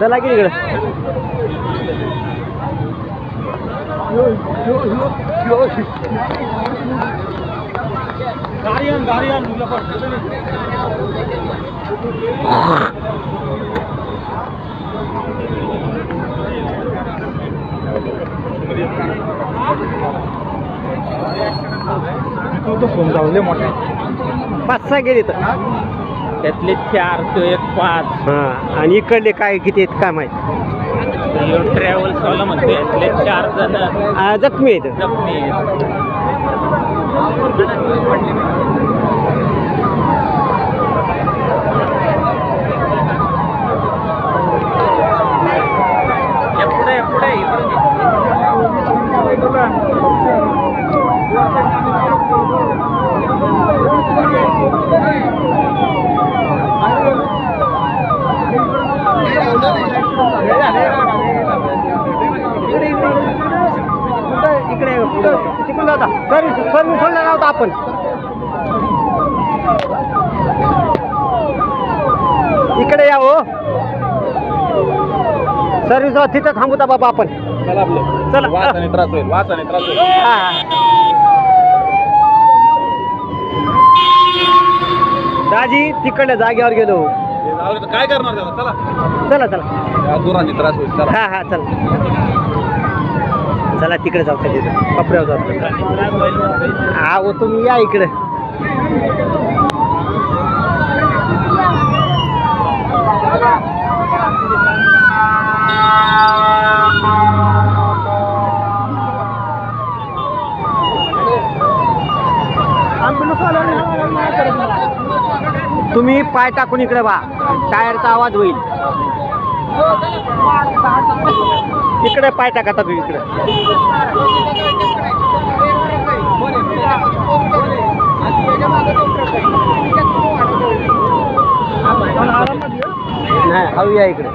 चला की इकडे फोन जाऊले मोठे 5-6 गेले तर त्यातले 4 तो 1 5. हा आणि इकडले काय किती आहेत काय माहित ट्रॅव्हल्स वाला म्हणतो यातले 4 जण जखमी आहेत जखमी आहेत. पुढे पुढे इकडे तिकडून होता सर्विस सोडला नव्हता आपण इकडे या हो सर्विस तिथं थांबूता बाबा आपण चला वासाने त्रास होईल वासाने त्रास होईल. दाजी तिकडल्या जागेवर गेलो काय करणार त्याला चला चला चला दुराने त्रास होईल चला. हा हा चला चला तिकडे जाऊ का तिथं कपड्यावर जाऊ हा हो तुम्ही या इकडे तुम्ही पाय टाकून इकडे बा टायरचा आवाज होईल इकडे पाय टाका तुम्ही इकडे नाही हवी या इकडे